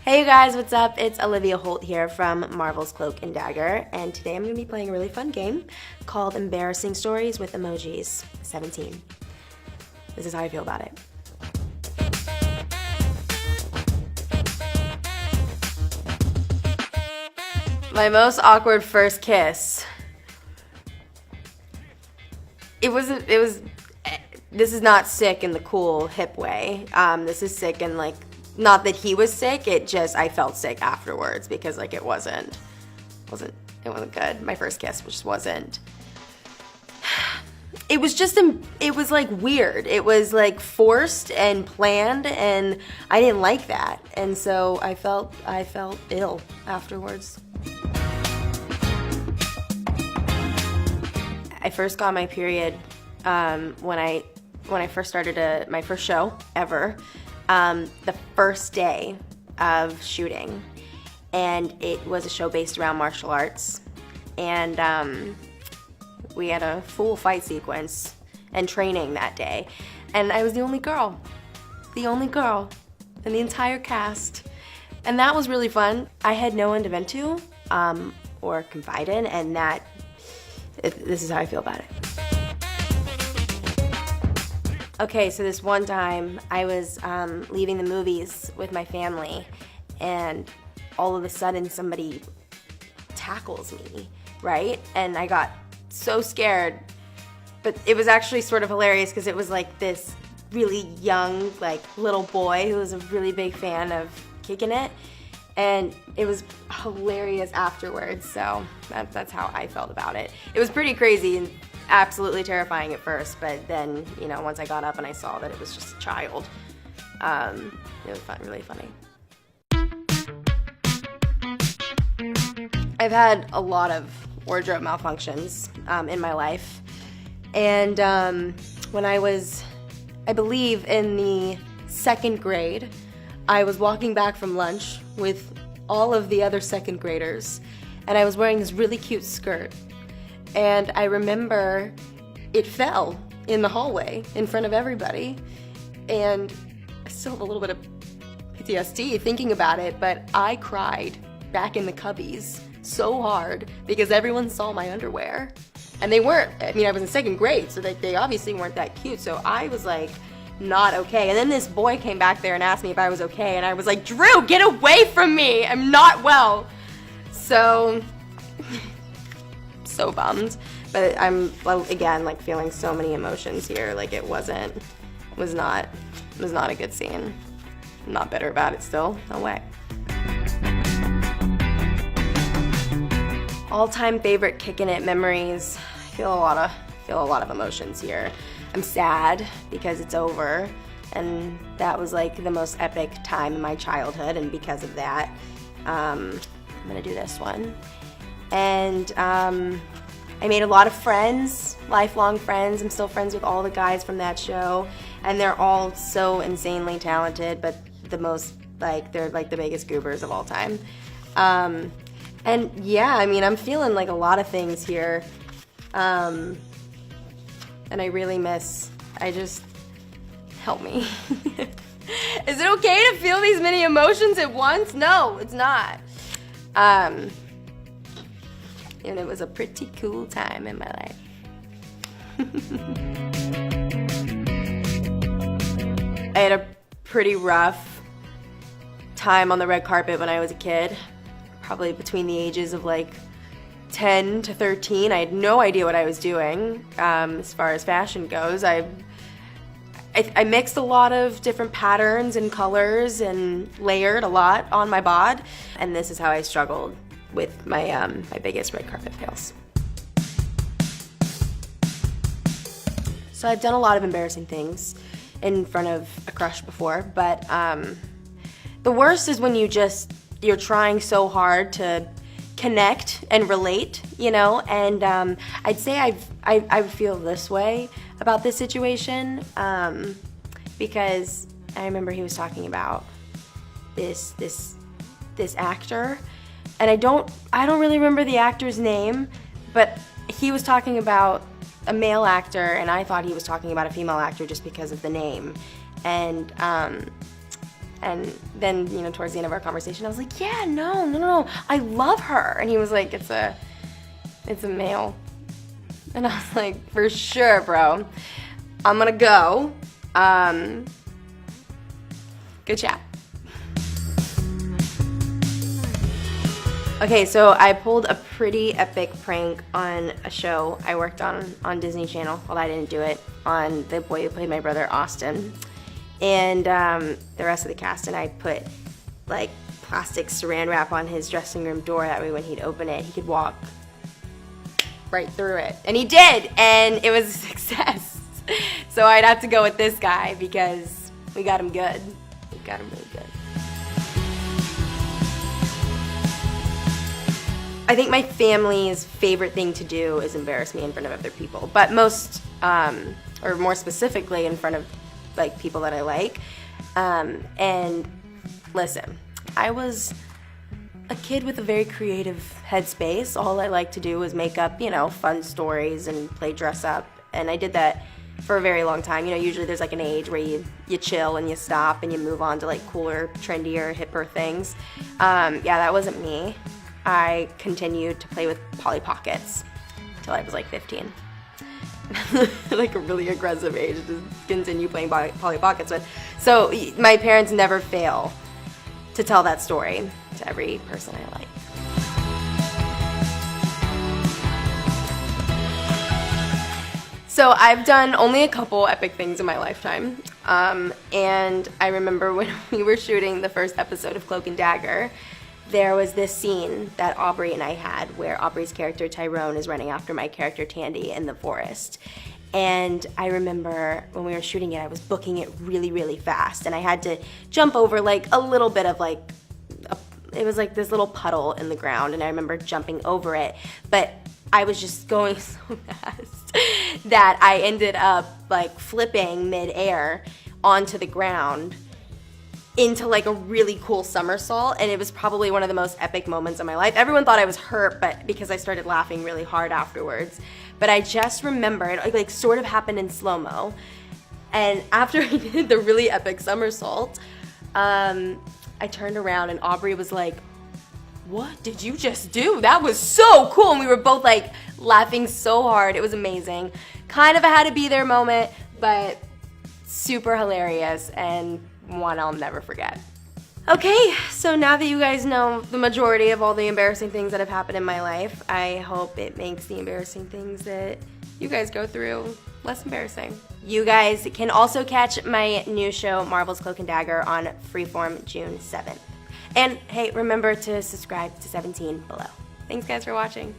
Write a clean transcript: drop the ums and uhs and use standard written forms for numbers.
Hey you guys, what's up? It's Olivia Holt here from Marvel's Cloak and Dagger, and today I'm going to be playing a really fun game called Embarrassing Stories with Emojis 17. This is how I feel about it. My most awkward first kiss. This is not sick in the cool, hip way. This is sick in like, not that he was sick, I felt sick afterwards because like it wasn't good. My first kiss just wasn't. It was like weird. It was like forced and planned, and I didn't like that. And so I felt ill afterwards. I first got my period when I first started my first show ever, the first day of shooting, and it was a show based around martial arts, and we had a full fight sequence and training that day, and I was the only girl in the entire cast, and that was really fun. I had no one to vent to or confide in, and this is how I feel about it. Okay, so this one time I was leaving the movies with my family, and all of a sudden somebody tackles me, right? And I got so scared, but it was actually sort of hilarious because it was like this really young, like little boy who was a really big fan of KICKIN, and it was hilarious afterwards. So that's how I felt about it. It was pretty crazy and absolutely terrifying at first, but then, you know, once I got up and I saw that it was just a child, it was really funny. I've had a lot of wardrobe malfunctions in my life, and when I was, I believe, in the second grade, I was walking back from lunch with all of the other second graders, and I was wearing this really cute skirt. And I remember it fell in the hallway in front of everybody, and I still have a little bit of PTSD thinking about it, but I cried back in the cubbies so hard because everyone saw my underwear, and they weren't, I mean, I was in second grade, so they obviously weren't that cute, so I was like not okay. And then this boy came back there and asked me if I was okay, and I was like, Drew, get away from me, I'm not well. So bummed, but I'm, again, like feeling so many emotions here. Like it was not a good scene. I'm not bitter about it still, no way. All-time favorite KICKIN memories. I feel a lot of emotions here. I'm sad because it's over, and that was like the most epic time in my childhood, and because of that, I'm gonna do this one. And I made a lot of friends, lifelong friends. I'm still friends with all the guys from that show, and they're all so insanely talented, but they're like the biggest goobers of all time. And yeah, I mean, I'm feeling like a lot of things here, and I really help me. Is it okay to feel these many emotions at once? No, it's not. And it was a pretty cool time in my life. I had a pretty rough time on the red carpet when I was a kid, probably between the ages of like 10 to 13. I had no idea what I was doing as far as fashion goes. I mixed a lot of different patterns and colors and layered a lot on my bod, and this is how I struggled with my my biggest red carpet fails. So I've done a lot of embarrassing things in front of a crush before, but the worst is when you're trying so hard to connect and relate, you know, and I'd say I feel this way about this situation because I remember he was talking about this actor, and I don't really remember the actor's name, but he was talking about a male actor, and I thought he was talking about a female actor just because of the name. And And then, you know, towards the end of our conversation, I was like, yeah, no, I love her. And he was like, it's a male. And I was like, for sure, bro. I'm gonna go. Good chat. Okay, so I pulled a pretty epic prank on a show I worked on Disney Channel. Well, I didn't do it. On the boy who played my brother, Austin. And the rest of the cast and I put like plastic saran wrap on his dressing room door. That way when he'd open it, he could walk right through it. And he did, and it was a success. So I'd have to go with this guy because we got him good. We got him really good. I think my family's favorite thing to do is embarrass me in front of other people, but most, or more specifically in front of like people that I like. And listen, I was a kid with a very creative headspace. All I like to do was make up, you know, fun stories and play dress up. And I did that for a very long time. You know, usually there's like an age where you chill and you stop and you move on to like cooler, trendier, hipper things. Yeah, that wasn't me. I continued to play with Polly Pockets until I was like 15. Like a really aggressive age to continue playing Polly Pockets with. So my parents never fail to tell that story to every person I like. So I've done only a couple epic things in my lifetime. And I remember when we were shooting the first episode of Cloak and Dagger, there was this scene that Aubrey and I had where Aubrey's character Tyrone is running after my character Tandy in the forest. And I remember when we were shooting it, I was booking it really, really fast. And I had to jump over like a little bit of like, it was like this little puddle in the ground. And I remember jumping over it. But I was just going so fast that I ended up like flipping midair onto the ground into like a really cool somersault, and it was probably one of the most epic moments of my life. Everyone thought I was hurt, but because I started laughing really hard afterwards. But I just remember it like sort of happened in slow-mo, and after I did the really epic somersault, I turned around and Aubrey was like, "What did you just do? That was so cool!" And we were both like laughing so hard. It was amazing. Kind of a had to be there moment, but super hilarious and one I'll never forget. Okay, so now that you guys know the majority of all the embarrassing things that have happened in my life, I hope it makes the embarrassing things that you guys go through less embarrassing. You guys can also catch my new show, Marvel's Cloak and Dagger, on Freeform June 7th. And hey, remember to subscribe to 17 below. Thanks guys for watching.